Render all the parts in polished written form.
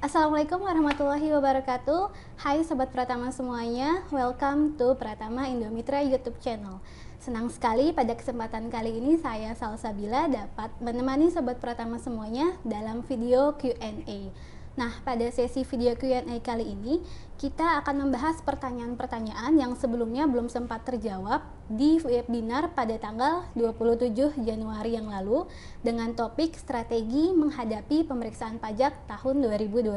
Assalamualaikum warahmatullahi wabarakatuh. Hai Sobat Pratama semuanya, welcome to Pratama Indomitra YouTube channel. Senang sekali pada kesempatan kali ini saya Salsabila dapat menemani Sobat Pratama semuanya dalam video Q&A. Nah, pada sesi video Q&A kali ini kita akan membahas pertanyaan-pertanyaan yang sebelumnya belum sempat terjawab di webinar pada tanggal 27 Januari yang lalu dengan topik strategi menghadapi pemeriksaan pajak tahun 2021.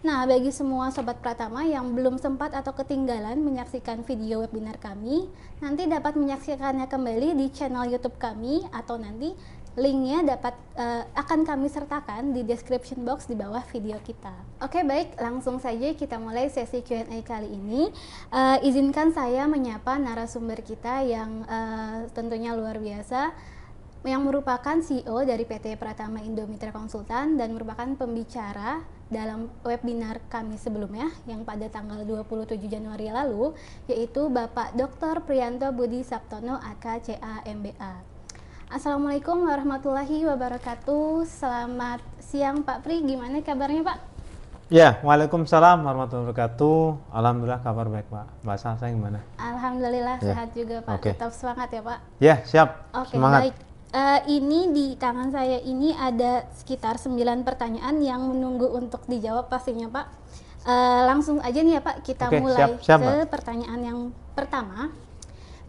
Nah, bagi semua Sobat Pratama yang belum sempat atau ketinggalan menyaksikan video webinar kami, nanti dapat menyaksikannya kembali di channel YouTube kami atau nanti linknya akan kami sertakan di description box di bawah video kita. Oke, baik, langsung saja kita mulai sesi Q&A kali ini. Izinkan saya menyapa narasumber kita yang tentunya luar biasa, yang merupakan CEO dari PT Pratama Indomitra Konsultan dan merupakan pembicara dalam webinar kami sebelumnya yang pada tanggal 27 Januari lalu, yaitu Bapak Dr. Priyanto Budi Saptono AKCA MBA. Assalamualaikum warahmatullahi wabarakatuh. Selamat siang Pak Pri, gimana kabarnya Pak? Ya, waalaikumsalam warahmatullahi wabarakatuh. Alhamdulillah kabar baik Pak. Mbak Salsa gimana? Alhamdulillah Ya. sehat juga Pak. Oke. Tetap semangat ya Pak. Ya, siap. Oke, Semangat. baik. Ini di tangan saya ini ada sekitar 9 pertanyaan yang menunggu untuk dijawab pastinya Pak. Langsung aja nih ya Pak, kita Oke, mulai siap, ke Mbak. pertanyaan yang pertama.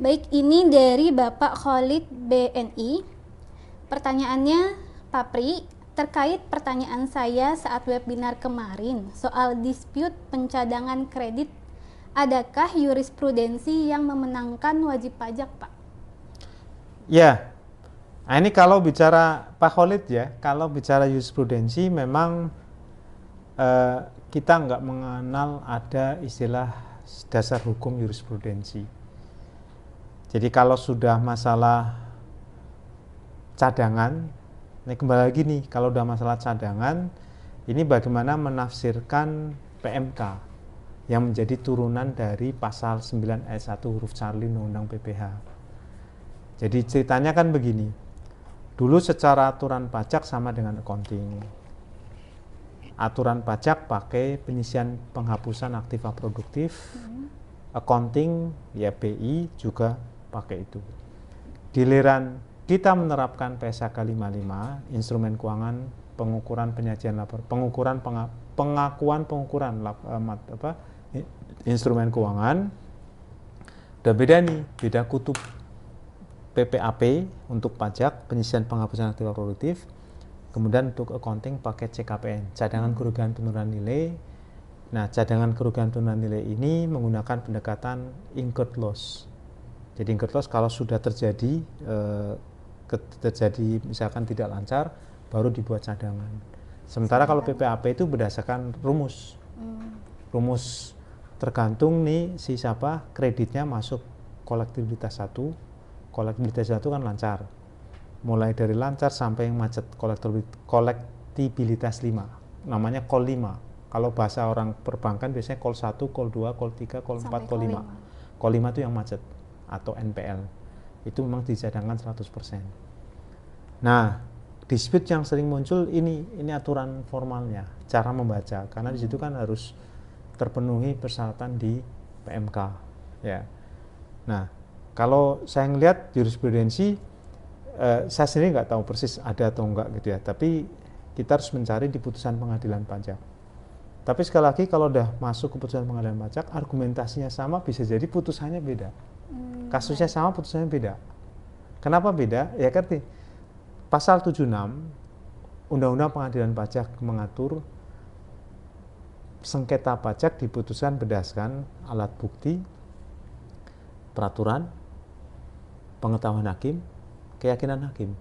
Baik, ini dari Bapak Khalid BNI. Pertanyaannya, Pak Pri, terkait pertanyaan saya saat webinar kemarin soal dispute pencadangan kredit, adakah jurisprudensi yang memenangkan wajib pajak, Pak? Ya. Nah, ini kalau bicara Pak Khalid ya, kalau bicara jurisprudensi memang kita nggak mengenal ada istilah dasar hukum jurisprudensi. Jadi kalau sudah masalah cadangan, ini kembali lagi nih, kalau udah masalah cadangan, ini bagaimana menafsirkan PMK yang menjadi turunan dari pasal 9 ayat 1 huruf Charlie Undang-Undang PPH. Jadi ceritanya kan begini, dulu secara aturan pajak sama dengan accounting. Aturan pajak pakai penyisian penghapusan aktiva produktif, accounting ya BI juga pakai itu. Giliran kita menerapkan PSAK 55, instrumen keuangan pengukuran penyajian lapor, instrumen keuangan, udah beda nih, beda kutub. PPAP untuk pajak, penyisian penghapusan aktiva produktif, kemudian untuk accounting pakai CKPN, cadangan kerugian penurunan nilai. Nah, cadangan kerugian penurunan nilai ini menggunakan pendekatan incurred loss. Jadi incurred loss kalau sudah terjadi misalkan tidak lancar, baru dibuat cadangan. Sementara kalau PPAP itu berdasarkan rumus. Rumus tergantung nih si siapa kreditnya masuk kolektibilitas 1. Kolektibilitas 1 kan lancar. Mulai dari lancar sampai yang macet, kolektibilitas 5. Namanya kol 5. Kalau bahasa orang perbankan biasanya kol 1, kol 2, kol 3, kol 4, kol 5. Kol 5 itu yang macet atau NPL. Itu memang dicadangkan 100%. Nah, dispute yang sering muncul ini aturan formalnya, cara membaca, karena di situ kan harus terpenuhi persyaratan di PMK, ya. Nah, kalau saya ngelihat jurisprudensi, saya sendiri nggak tahu persis ada atau enggak gitu ya, tapi kita harus mencari di putusan pengadilan pajak. Tapi sekali lagi kalau udah masuk ke putusan pengadilan pajak, argumentasinya sama, bisa jadi putusannya beda. Kasusnya sama, putusannya beda. Kenapa beda? Ya kan pasal 76 Undang-Undang Pengadilan Pajak mengatur sengketa pajak diputuskan berdasarkan alat bukti, peraturan, pengetahuan hakim, keyakinan hakim.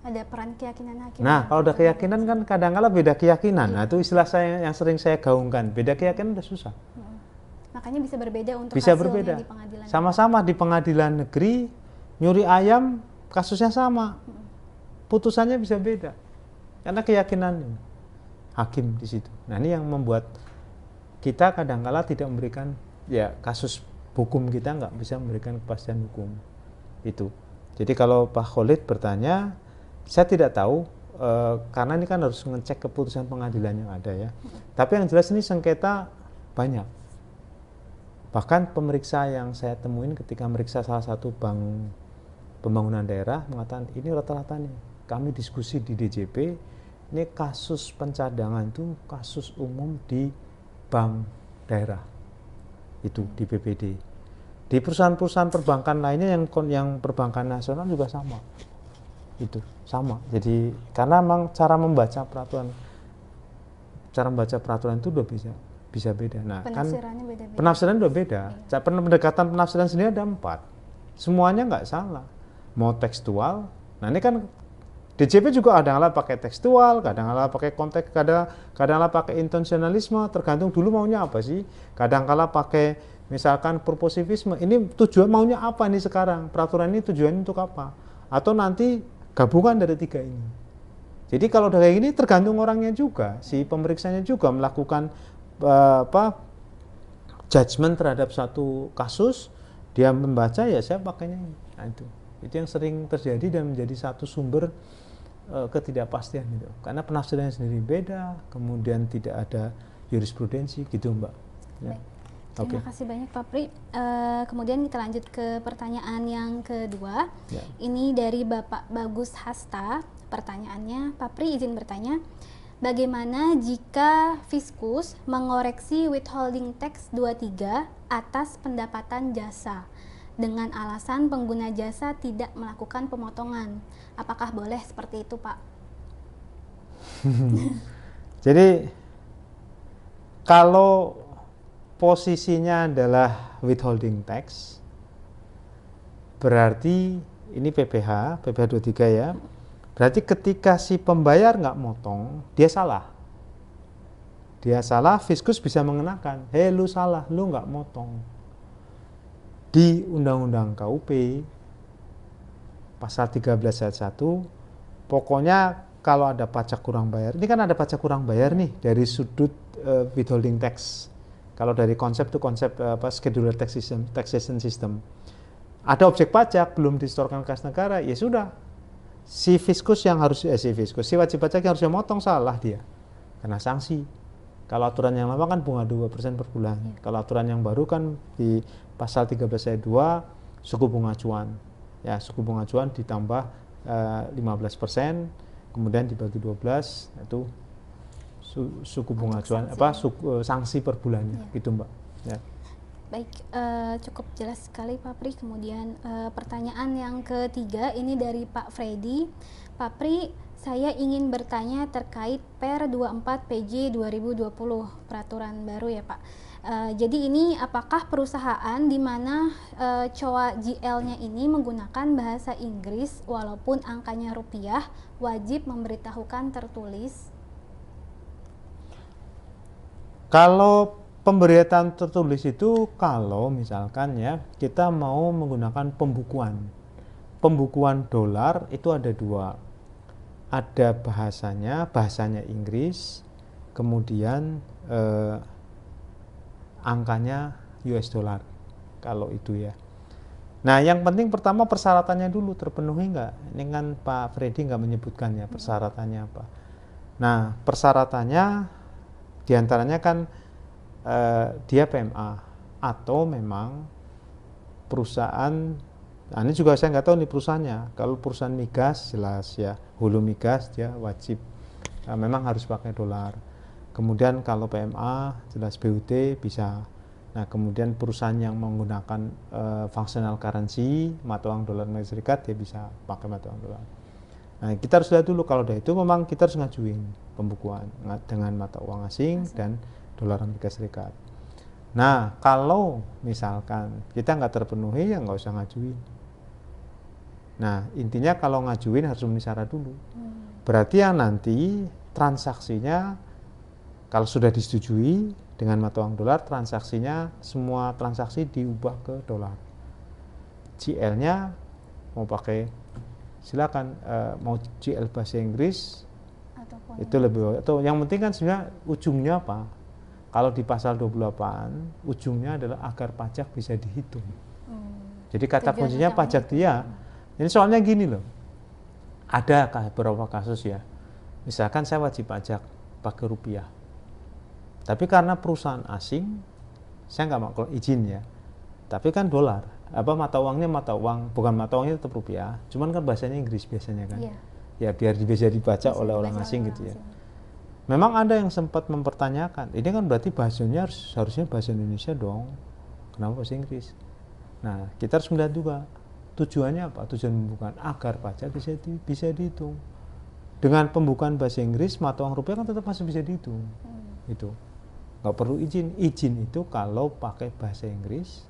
Ada peran keyakinan hakim. Nah, kalau udah keyakinan kan kadang-kala beda keyakinan. Nah, itu istilah saya yang sering saya gaungkan. Beda keyakinan udah susah. Makanya bisa berbeda untuk Bisa hasilnya berbeda. di pengadilan. Sama-sama di pengadilan negeri, nyuri ayam, kasusnya sama. Putusannya bisa beda. Karena keyakinan hakim di situ. Nah, ini yang membuat kita kadang-kala tidak memberikan, ya kasus hukum kita nggak bisa memberikan kepastian hukum. Itu. Jadi kalau Pak Khalid bertanya, saya tidak tahu karena ini kan harus ngecek keputusan pengadilan yang ada ya. Tapi yang jelas ini sengketa banyak. Bahkan pemeriksa yang saya temuin ketika meriksa salah satu bank pembangunan daerah mengatakan ini rata-rata nih kami diskusi di DJP, ini kasus pencadangan itu kasus umum di bank daerah itu di BPD. Di perusahaan-perusahaan perbankan lainnya yang perbankan nasional juga sama. Itu sama. Jadi karena memang cara membaca peraturan itu udah bisa beda. Nah, penafsirannya beda-beda. Penafsiran udah beda. Iya. Pendekatan penafsiran sendiri ada 4. Semuanya nggak salah. Mau tekstual. Nah, ini kan DJP juga kadang-kadang pakai tekstual, kadang-kadang pakai konteks, kadang-kadang pakai intensionalisme, tergantung dulu maunya apa sih. Kadang-kadang pakai misalkan purposivisme. Ini tujuan maunya apa nih sekarang? Peraturan ini tujuannya untuk apa? Atau nanti gabungan dari 3 ini. Jadi kalau udah kayak gini tergantung orangnya juga, si pemeriksanya juga melakukan judgment terhadap satu kasus, dia membaca ya saya pakainya ini. Nah, itu yang sering terjadi dan menjadi satu sumber ketidakpastian gitu. Karena penafsirannya sendiri beda, kemudian tidak ada jurisprudensi gitu, Mbak. Ya. Terima kasih banyak Pak Pri. Kemudian kita lanjut ke pertanyaan yang kedua. Ya. Ini dari Bapak Bagus Hasta. Pertanyaannya, Pak Pri izin bertanya, bagaimana jika Fiskus mengoreksi withholding tax 23 atas pendapatan jasa dengan alasan pengguna jasa tidak melakukan pemotongan? Apakah boleh seperti itu, Pak? Jadi kalau posisinya adalah withholding tax, berarti ini PPh 23 ya. Berarti ketika si pembayar nggak motong, dia salah. Dia salah, Fiskus bisa mengenakan, hei lu salah, lu nggak motong. Di Undang-Undang KUP, pasal 13 ayat 1, pokoknya kalau ada pajak kurang bayar, ini kan ada pajak kurang bayar nih, dari sudut withholding tax. Kalau dari konsep itu konsep scheduler taxation system. Ada objek pajak, belum disetorkan kas negara, ya sudah. Si Fiskus yang harus si wajib pajak yang harusnya motong salah dia kena sanksi. Kalau aturan yang lama kan bunga 2% per bulan. Ya. Kalau aturan yang baru kan di pasal 13 ayat 2 suku bunga acuan. Ya, suku bunga acuan ditambah 15%, kemudian dibagi 12 itu suku bunga acuan sanksi per bulannya. Ya. Gitu, Mbak. Ya. Baik, cukup jelas sekali Pak Pri. Kemudian pertanyaan yang ketiga ini dari Pak Freddy. Pak Pri, saya ingin bertanya terkait Per 24 PJ 2020, peraturan baru ya Pak. Jadi ini apakah perusahaan di mana COA GL-nya ini menggunakan bahasa Inggris walaupun angkanya rupiah wajib memberitahukan tertulis? Kalau pemberitaan tertulis itu kalau misalkan ya kita mau menggunakan pembukuan dolar itu ada 2, ada bahasanya Inggris, kemudian angkanya US dollar kalau itu ya. Nah yang penting pertama persyaratannya dulu terpenuhi nggak, ini kan Pak Freddy nggak menyebutkan ya persyaratannya apa. Nah persyaratannya diantaranya kan dia PMA atau memang perusahaan, nah ini juga saya nggak tahu nih perusahaannya. Kalau perusahaan migas jelas ya, hulu migas dia wajib memang harus pakai dolar. Kemudian kalau PMA jelas BUT bisa. Nah kemudian perusahaan yang menggunakan functional currency mata uang dolar Amerika Serikat dia bisa pakai mata uang dolar. Nah kita harus lihat dulu, kalau udah itu memang kita harus ngajuin pembukuan dengan mata uang asing dan dolar Amerika Serikat. Nah, kalau misalkan kita nggak terpenuhi, ya nggak usah ngajuin. Nah, intinya kalau ngajuin harus memenuhi syarat dulu. Berarti yang nanti transaksinya, kalau sudah disetujui dengan mata uang dolar, transaksinya, semua transaksi diubah ke dolar. GL-nya mau pakai, silakan, mau GL bahasa Inggris, itu lebih, atau yang penting kan sebenarnya ujungnya apa? Kalau di pasal 28, ujungnya adalah agar pajak bisa dihitung. Jadi kata kuncinya pajak dia. Ini soalnya gini loh, ada beberapa kasus ya, Misalkan saya wajib pajak pakai rupiah, tapi karena perusahaan asing, saya nggak mau izin ya. Tapi kan dolar, mata uangnya bukan mata uangnya tetap rupiah, cuman kan bahasanya Inggris biasanya kan. Iya. Ya biar bisa dibaca oleh orang asing gitu ya. Memang ada yang sempat mempertanyakan, ini kan berarti bahasanya harusnya bahasa Indonesia dong, kenapa bahasa Inggris? Nah, kita harus melihat juga tujuannya apa? Tujuan pembukaan agar pajak bisa dihitung. Dengan pembukaan bahasa Inggris, mata uang rupiah kan tetap masih bisa dihitung. Itu nggak perlu izin. Izin itu kalau pakai bahasa Inggris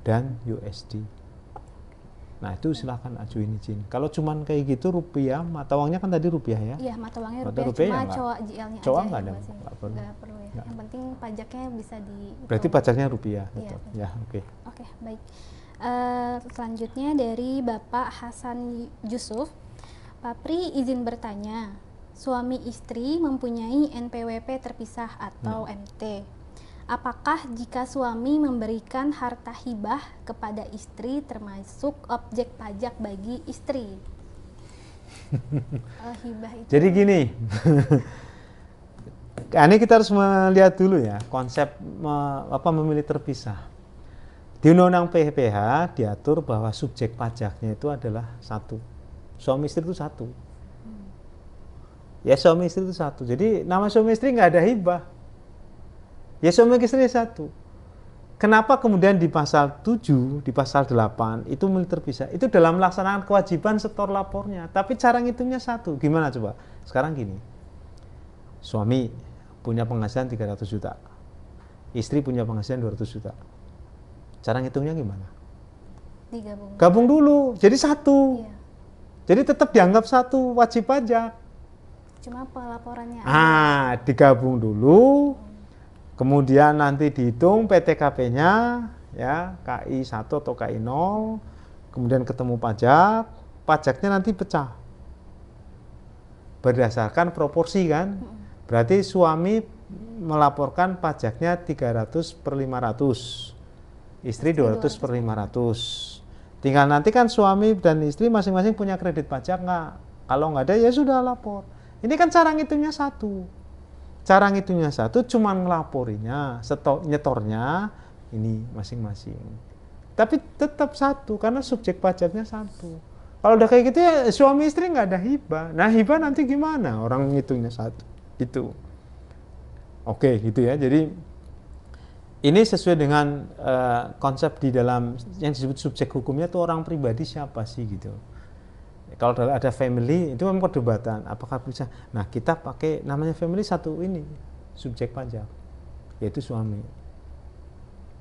dan USD. Nah, itu silahkan ajuin izin. Kalau cuman kayak gitu rupiah, mata uangnya kan tadi rupiah ya? Iya, mata uangnya rupiah, cuma COA GL-nya COA aja. Nggak ada, nggak perlu ya. Nggak. Yang penting pajaknya bisa di. Berarti pajaknya rupiah, iya, gitu. Ya, oke. Oke, baik. Selanjutnya dari Bapak Hasan Yusuf. Pak Pri izin bertanya, suami istri mempunyai NPWP terpisah atau MT. Apakah jika suami memberikan harta hibah kepada istri termasuk objek pajak bagi istri? Hibah itu. Jadi gini, ini kita harus melihat dulu ya konsep memilih terpisah. Di Undang-Undang PPH diatur bahwa subjek pajaknya itu adalah satu, suami istri itu satu. Ya suami istri itu satu. Jadi nama suami istri nggak ada hibah. Ya suami istri satu. Kenapa kemudian di pasal 7, di pasal 8 itu milih terpisah? Itu dalam melaksanakan kewajiban setor lapornya. Tapi cara ngitungnya satu. Gimana coba? Sekarang gini. Suami punya penghasilan 300 juta. Istri punya penghasilan 200 juta. Cara ngitungnya gimana? Digabung. Gabung dulu. Jadi satu. Iya. Jadi tetap dianggap satu wajib pajak. Cuma pelaporannya. Digabung dulu. Kemudian nanti dihitung PTKP-nya, ya KI 1 atau KI 0, kemudian ketemu pajak, pajaknya nanti pecah. Berdasarkan proporsi kan, berarti suami melaporkan pajaknya 300 per 500, istri 200 per 500. Tinggal nanti kan suami dan istri masing-masing punya kredit pajak nggak? Kalau nggak ada ya sudah lapor. Ini kan cara ngitungnya satu. Cara ngitungnya satu, cuma ngelaporinya, nyetornya ini masing-masing. Tapi tetap satu, karena subjek pajaknya satu. Kalau udah kayak gitu ya suami istri nggak ada hibah. Nah hibah nanti gimana? Orang ngitungnya satu. Itu. Oke gitu ya. Jadi ini sesuai dengan konsep di dalam yang disebut subjek hukumnya itu orang pribadi siapa sih gitu. Kalau ada family itu memang perdebatan apakah bisa. Nah kita pakai namanya family satu ini subjek pajak yaitu suami.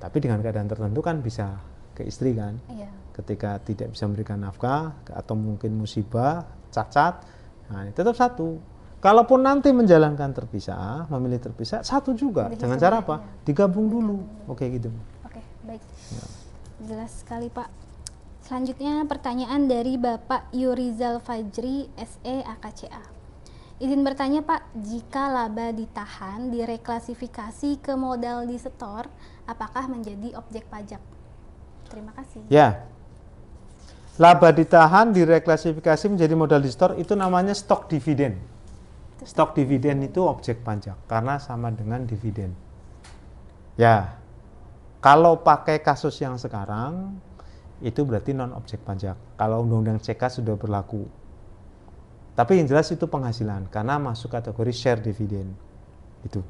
Tapi dengan keadaan tertentu kan bisa ke istri kan. Iya. Ketika tidak bisa memberikan nafkah atau mungkin musibah, cacat, nah tetap satu. Kalaupun nanti menjalankan terpisah, memilih terpisah satu juga. Dengan cara apa? Iya. Digabung dulu. Oke gitu. Oke, baik. Ya. Jelas sekali Pak. Selanjutnya pertanyaan dari Bapak Yurizal Fajri SE AKCA. Izin bertanya Pak, jika laba ditahan direklasifikasi ke modal disetor, apakah menjadi objek pajak? Terima kasih. Ya. Laba ditahan direklasifikasi menjadi modal disetor itu namanya stok dividen. Stok dividen itu objek pajak karena sama dengan dividen. Ya. Kalau pakai kasus yang sekarang itu berarti non objek pajak. Kalau undang-undang CK sudah berlaku. Tapi yang jelas itu penghasilan karena masuk kategori share dividen. Itu.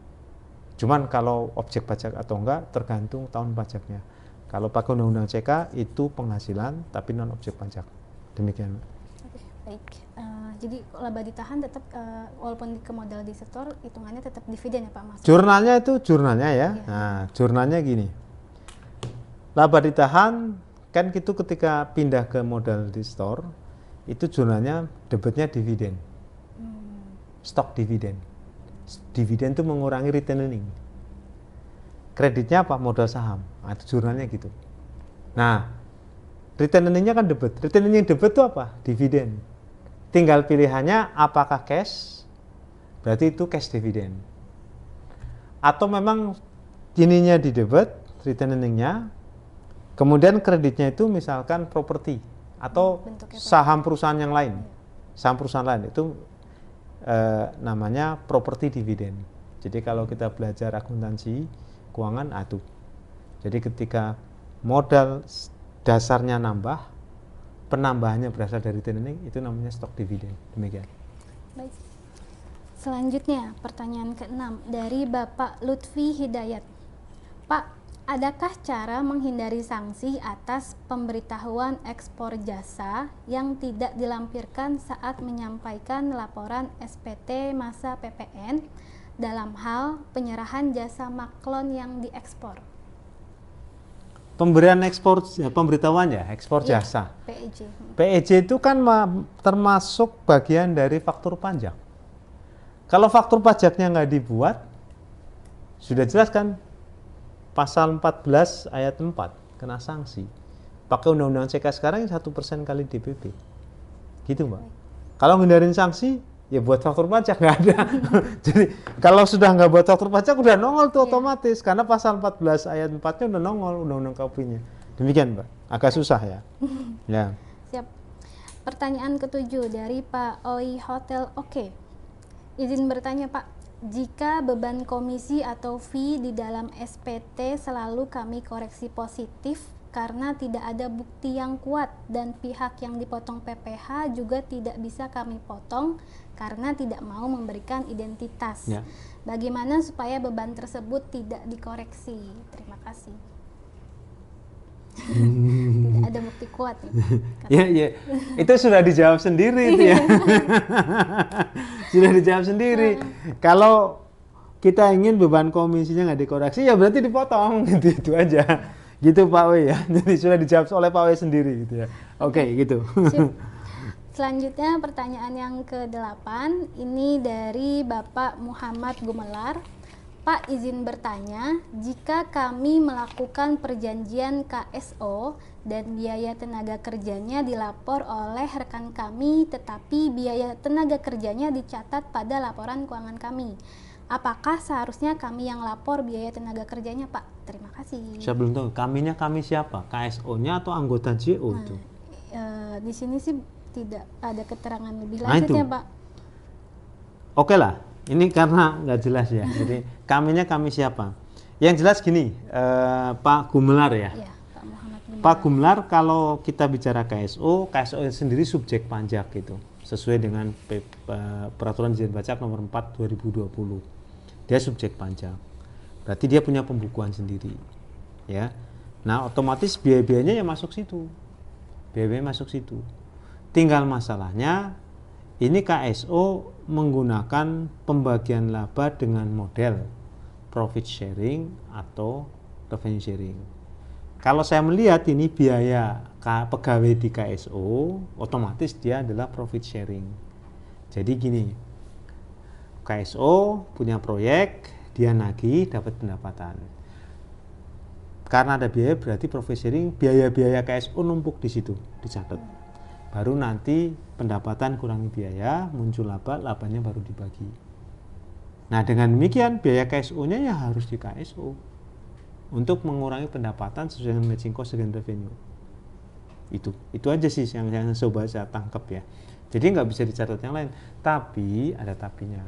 Cuman kalau objek pajak atau enggak tergantung tahun pajaknya. Kalau pakai undang-undang CK itu penghasilan tapi non objek pajak. Demikian. Oke, baik. Jadi laba ditahan tetap walaupun ke modal disetor hitungannya tetap dividen ya Pak Mas? Jurnalnya itu jurnalnya ya. Iya. Nah, jurnalnya gini. Laba ditahan kan itu ketika pindah ke modal di store itu jurnalnya debitnya dividen, stok dividen. Dividen itu mengurangi return earning. Kreditnya apa? Modal saham. Nah, itu jurnalnya gitu. Nah, return earningnya kan debit. Return earning debit itu apa? Dividen. Tinggal pilihannya apakah cash, berarti itu cash dividen. Atau memang ininya di debit, return earningnya, kemudian kreditnya itu misalkan properti atau saham perusahaan yang lain. Saham perusahaan lain itu namanya properti dividen. Jadi kalau kita belajar akuntansi keuangan itu. Jadi ketika modal dasarnya nambah, penambahannya berasal dari earning, itu namanya stok dividen. Demikian. Baik. Selanjutnya pertanyaan ke-6 dari Bapak Lutfi Hidayat. Pak, adakah cara menghindari sanksi atas pemberitahuan ekspor jasa yang tidak dilampirkan saat menyampaikan laporan SPT masa PPN dalam hal penyerahan jasa maklon yang diekspor? Pemberian ekspor, pemberitahuan ya, ekspor jasa. PEJ. PEJ itu kan termasuk bagian dari faktur pajak. Kalau faktur pajaknya nggak dibuat, sudah jelas kan pasal 14 ayat 4 kena sanksi. Pakai undang-undang CK sekarang 1% kali DPP. Gitu Mbak. Kalau ngindarin sanksi, ya buat faktur pajak nggak ada. Jadi kalau sudah nggak buat faktur pajak udah nongol tuh otomatis. Karena pasal 14 ayat 4-nya udah nongol undang-undang KUP-nya. Demikian Mbak. Agak susah ya. Ya. Siap. Pertanyaan ke-7 dari Pak Oi Hotel Oke. Izin bertanya Pak, jika beban komisi atau fee di dalam SPT selalu kami koreksi positif karena tidak ada bukti yang kuat dan pihak yang dipotong PPh juga tidak bisa kami potong karena tidak mau memberikan identitas. Ya. Bagaimana supaya beban tersebut tidak dikoreksi? Terima kasih. Tidak ada bukti kuat ya, ya. Itu sudah dijawab sendiri itu ya. Sudah dijawab sendiri. Kalau kita ingin beban komisinya nggak dikoreksi, ya berarti dipotong gitu, itu aja. Gitu Pak Wei ya. Jadi sudah dijawab oleh Pak Wei sendiri gitu ya. Oke, gitu. Sip. Selanjutnya pertanyaan yang ke-8 ini dari Bapak Muhammad Gumelar. Pak, izin bertanya, jika kami melakukan perjanjian KSO dan biaya tenaga kerjanya dilapor oleh rekan kami, tetapi biaya tenaga kerjanya dicatat pada laporan keuangan kami, apakah seharusnya kami yang lapor biaya tenaga kerjanya, Pak? Terima kasih. Saya belum tahu, kaminya kami siapa? KSO-nya atau anggota JO itu? Di sini sih tidak ada keterangan lebih lanjutnya, Pak. Oke lah. Ini karena nggak jelas ya. Jadi kaminya kami siapa? Yang jelas gini, Pak Gumelar ya. Iya, Pak Muhammad Gumelar. Pak Gumelar, kalau kita bicara KSO, KSO sendiri subjek pajak gitu, sesuai dengan Peraturan Dirjen Pajak Nomor 4 2020. Dia subjek pajak. Berarti dia punya pembukuan sendiri, ya. Nah, otomatis biaya-biayanya ya masuk situ. Biaya-biaya masuk situ. Tinggal masalahnya, ini KSO menggunakan pembagian laba dengan model profit sharing atau revenue sharing. Kalau saya melihat ini biaya pegawai di KSO, otomatis dia adalah profit sharing. Jadi gini, KSO punya proyek, dia nagih dapat pendapatan. Karena ada biaya berarti profit sharing, biaya-biaya KSO numpuk di situ, dicatat. Baru nanti pendapatan kurangi biaya, muncul laba, labanya baru dibagi. Nah, dengan demikian biaya KSO-nya ya harus di KSO untuk mengurangi pendapatan sesuai dengan matching cost dengan revenue. Itu aja sih yang coba saya tangkap ya. Jadi nggak bisa dicatat yang lain, tapi ada tapinya.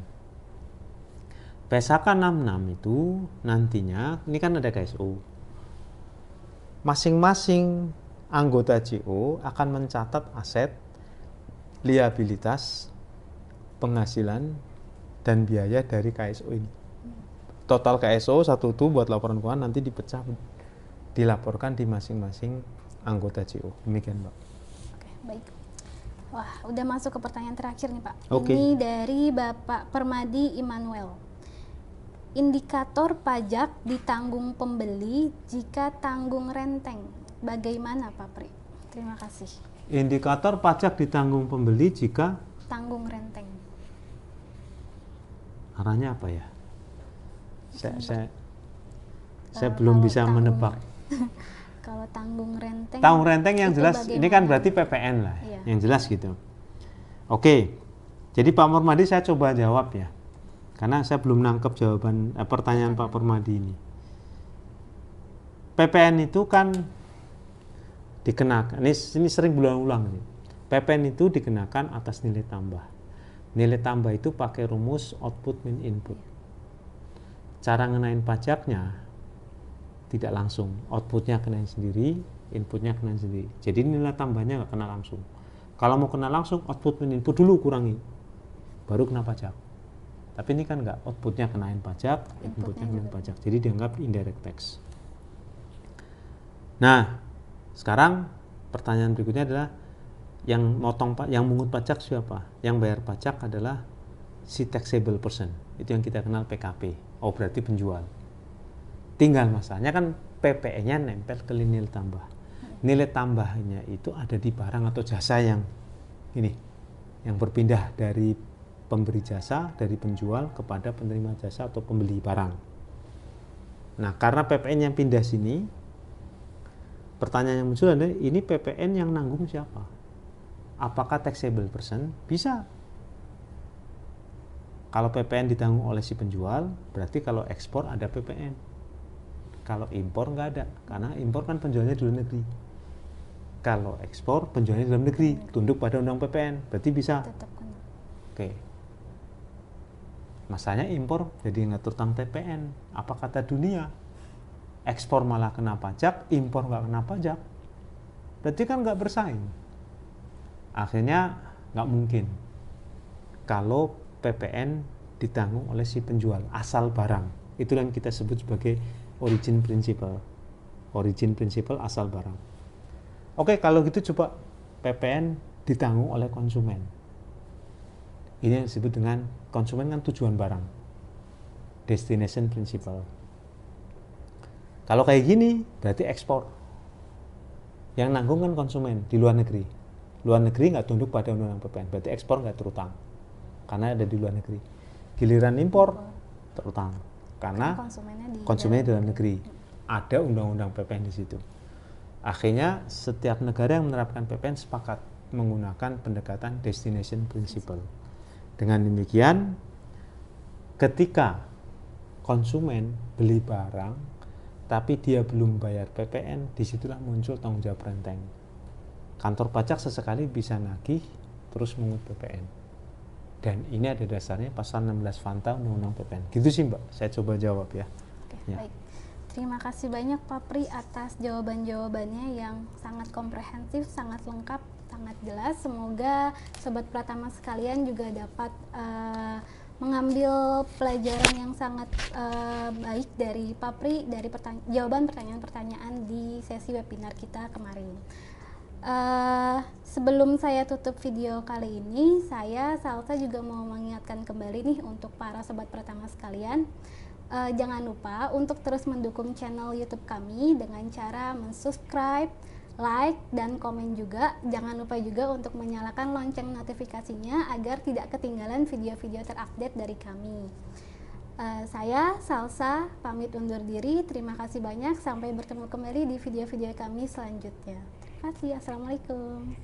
PSAK 66 itu nantinya, ini kan ada KSO. Masing-masing anggota JO akan mencatat aset, liabilitas, penghasilan, dan biaya dari KSO ini. Total KSO satu itu buat laporan keuangan nanti dipecah, dilaporkan di masing-masing anggota JO. Demikian, Pak. Oke, baik. Wah, udah masuk ke pertanyaan terakhir nih, Pak. Okay. Ini dari Bapak Permadi Immanuel. Indikator pajak ditanggung pembeli jika tanggung renteng. Bagaimana Pak Pri? Terima kasih. Indikator pajak ditanggung pembeli jika tanggung renteng. Arahnya apa ya? Saya belum bisa menebak. Kalau tanggung renteng. Tanggung renteng yang jelas bagaimana? Ini kan berarti PPN lah, iya. Yang jelas gitu. Oke. Jadi Pak Permadi saya coba jawab ya. Karena saya belum nangkep jawaban pertanyaan Pak Permadi ini. PPN itu kan dikenakan, ini sering berulang-ulang nih. PPN itu dikenakan atas nilai tambah. Nilai tambah itu pakai rumus output min input. Cara ngenain pajaknya tidak langsung, outputnya kenain sendiri, inputnya kenain sendiri. Jadi nilai tambahnya nggak kena langsung. Kalau mau kena langsung, output min input dulu kurangi, baru kena pajak. Tapi ini kan nggak, outputnya kenain pajak, inputnya kenain pajak. Jadi dianggap indirect tax. Nah, sekarang pertanyaan berikutnya adalah yang mungut pajak siapa? Yang bayar pajak adalah si taxable person. Itu yang kita kenal PKP. Oh, berarti penjual. Tinggal masalahnya kan PPN-nya nempel ke nilai tambah. Nilai tambahnya itu ada di barang atau jasa yang ini, yang berpindah dari pemberi jasa, dari penjual kepada penerima jasa atau pembeli barang. Nah, karena PPN yang pindah sini, pertanyaan yang muncul adalah, ini PPN yang nanggung siapa? Apakah taxable person? Bisa. Kalau PPN ditanggung oleh si penjual, berarti kalau ekspor ada PPN. Kalau impor nggak ada, karena impor kan penjualnya di luar negeri. Kalau ekspor penjualnya di dalam negeri, tunduk pada undang PPN, berarti bisa. Oke. Masalahnya impor jadi ngatur tentang TPN. Apa kata dunia? Ekspor malah kena pajak, impor nggak kena pajak. Berarti kan nggak bersaing. Akhirnya nggak mungkin kalau PPN ditanggung oleh si penjual asal barang. Itu yang kita sebut sebagai origin principle. Origin principle asal barang. Oke, kalau gitu coba PPN ditanggung oleh konsumen. Ini yang disebut dengan konsumen kan tujuan barang. Destination principle. Kalau kayak gini berarti ekspor. Yang nanggung kan konsumen di luar negeri. Luar negeri nggak tunduk pada undang-undang PPN, berarti ekspor nggak terutang karena ada di luar negeri. Giliran impor terutang karena konsumennya di dalam negeri. Ada undang-undang PPN di situ. Akhirnya setiap negara yang menerapkan PPN sepakat menggunakan pendekatan destination principle. Dengan demikian, ketika konsumen beli barang tapi dia belum bayar PPN, disitulah muncul tanggung jawab renteng. Kantor pajak sesekali bisa nagih terus mengut PPN. Dan ini ada dasarnya pasal 16 Fanta Undang-Undang PPN. Gitu sih Mbak, saya coba jawab ya. Oke, ya. Baik. Terima kasih banyak Pak Pri atas jawaban-jawabannya yang sangat komprehensif, sangat lengkap, sangat jelas. Semoga Sobat Pratama sekalian juga dapat mengambil pelajaran yang sangat baik dari Pak Pri dari jawaban pertanyaan-pertanyaan di sesi webinar kita kemarin. Sebelum saya tutup video kali ini, saya Salsa juga mau mengingatkan kembali nih untuk para Sobat Pratama sekalian. Jangan lupa untuk terus mendukung channel YouTube kami dengan cara mensubscribe, like, dan komen juga. Jangan lupa juga untuk menyalakan lonceng notifikasinya agar tidak ketinggalan video-video terupdate dari kami. Saya Salsa pamit undur diri. Terima kasih banyak. Sampai bertemu kembali di video-video kami selanjutnya. Terima kasih. Assalamualaikum.